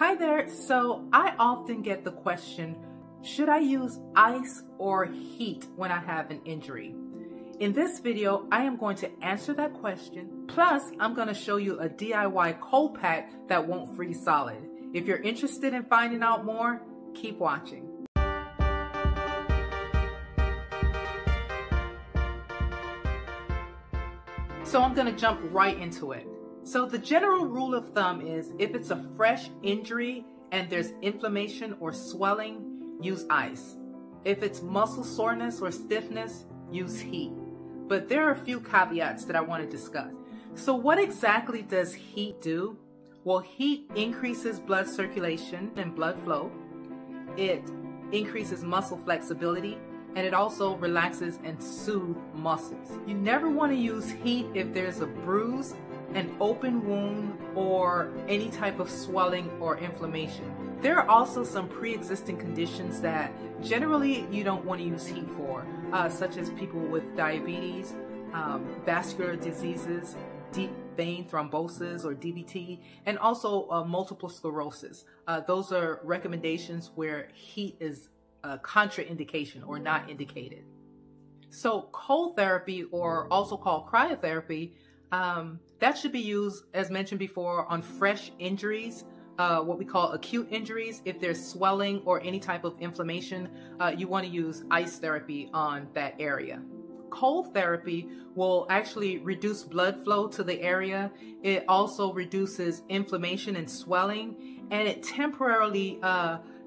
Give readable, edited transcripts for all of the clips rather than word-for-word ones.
Hi there. So I often get the question, should I use ice or heat when I have an injury? In this video, I am going to answer that question. Plus, I'm going to show you a DIY cold pack that won't freeze solid. If you're interested in finding out more, keep watching. So I'm going to jump right into it. So the general rule of thumb is if it's a fresh injury and there's inflammation or swelling, use ice. If it's muscle soreness or stiffness, use heat. But there are a few caveats that I want to discuss. So what exactly does heat do? Well, heat increases blood circulation and blood flow. It increases muscle flexibility, and it also relaxes and soothes muscles. You never want to use heat if there's a bruise, an open wound, or any type of swelling or inflammation. There are also some pre-existing conditions that generally you don't want to use heat for, such as people with diabetes, vascular diseases, deep vein thrombosis or DVT, and also multiple sclerosis. Those are recommendations where heat is a contraindication or not indicated. So cold therapy, or also called cryotherapy, that should be used, as mentioned before, on fresh injuries, what we call acute injuries. If there's swelling or any type of inflammation, you want to use ice therapy on that area. Cold therapy will actually reduce blood flow to the area. It also reduces inflammation and swelling, and it temporarily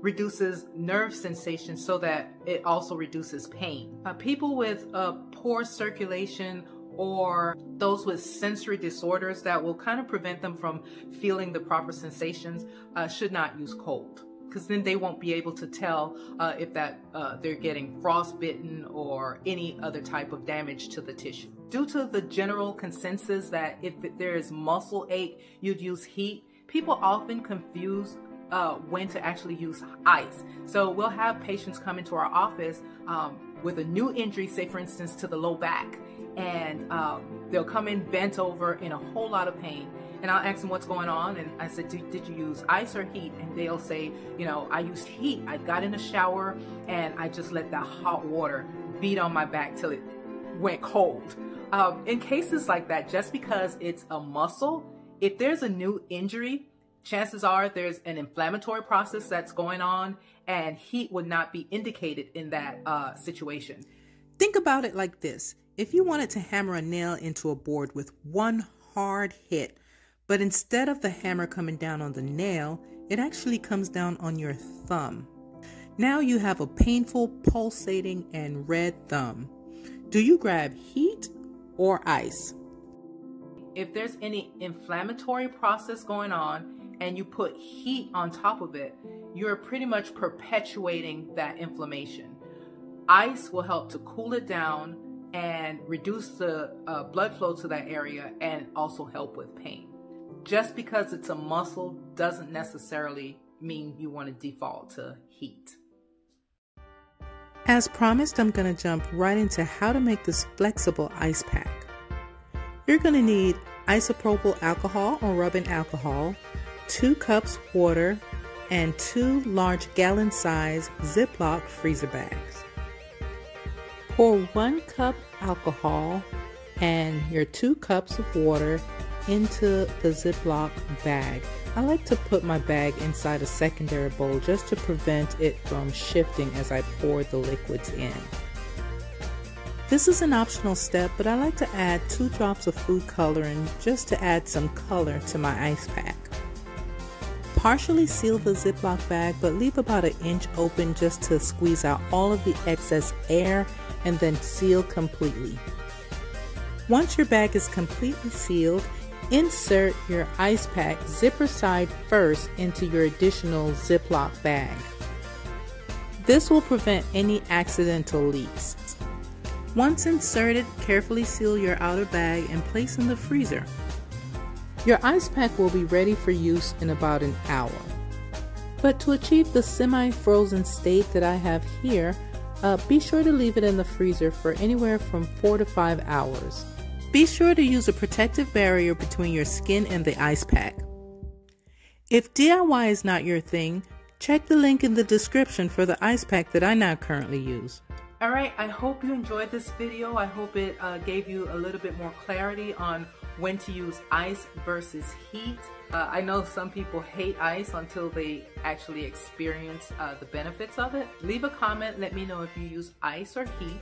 reduces nerve sensation so that it also reduces pain. People with poor circulation or those with sensory disorders that will kind of prevent them from feeling the proper sensations should not use cold, because then they won't be able to tell if they're getting frostbitten or any other type of damage to the tissue. Due to the general consensus that if there is muscle ache, you'd use heat, people often confuse when to actually use ice. So we'll have patients come into our office with a new injury, say for instance to the low back, and they'll come in bent over in a whole lot of pain. And I'll ask them what's going on, and I said, did you use ice or heat? And they'll say, you know, I used heat. I got in the shower and I just let that hot water beat on my back till it went cold. In cases like that, just because it's a muscle, if there's a new injury, chances are there's an inflammatory process that's going on, and heat would not be indicated in that situation. Think about it like this. If you wanted to hammer a nail into a board with one hard hit, but instead of the hammer coming down on the nail, it actually comes down on your thumb. Now you have a painful, pulsating, and red thumb. Do you grab heat or ice? If there's any inflammatory process going on and you put heat on top of it, you're pretty much perpetuating that inflammation. Ice will help to cool it down and reduce the blood flow to that area, and also help with pain. Just because it's a muscle doesn't necessarily mean you want to default to heat. As promised, I'm going to jump right into how to make this flexible ice pack. You're going to need isopropyl alcohol or rubbing alcohol, 2 cups water, and 2 large gallon-size Ziploc freezer bags. Pour 1 cup alcohol and your 2 cups of water into the Ziploc bag. I like to put my bag inside a secondary bowl just to prevent it from shifting as I pour the liquids in. This is an optional step, but I like to add 2 drops of food coloring just to add some color to my ice pack. Partially seal the Ziploc bag, but leave about 1 inch open just to squeeze out all of the excess air, and then seal completely. Once your bag is completely sealed, insert your ice pack zipper side first into your additional Ziploc bag. This will prevent any accidental leaks. Once inserted, carefully seal your outer bag and place in the freezer. Your ice pack will be ready for use in about an hour. But to achieve the semi-frozen state that I have here, be sure to leave it in the freezer for anywhere from 4 to 5 hours. Be sure to use a protective barrier between your skin and the ice pack. If DIY is not your thing, check the link in the description for the ice pack that I now currently use. Alright, I hope you enjoyed this video. I hope it gave you a little bit more clarity on when to use ice versus heat. I know some people hate ice until they actually experience the benefits of it. Leave a comment, let me know if you use ice or heat.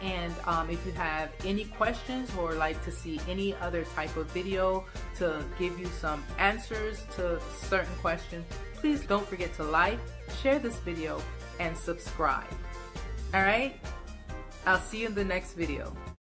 And if you have any questions or like to see any other type of video to give you some answers to certain questions, please don't forget to like, share this video, and subscribe. Alright? I'll see you in the next video.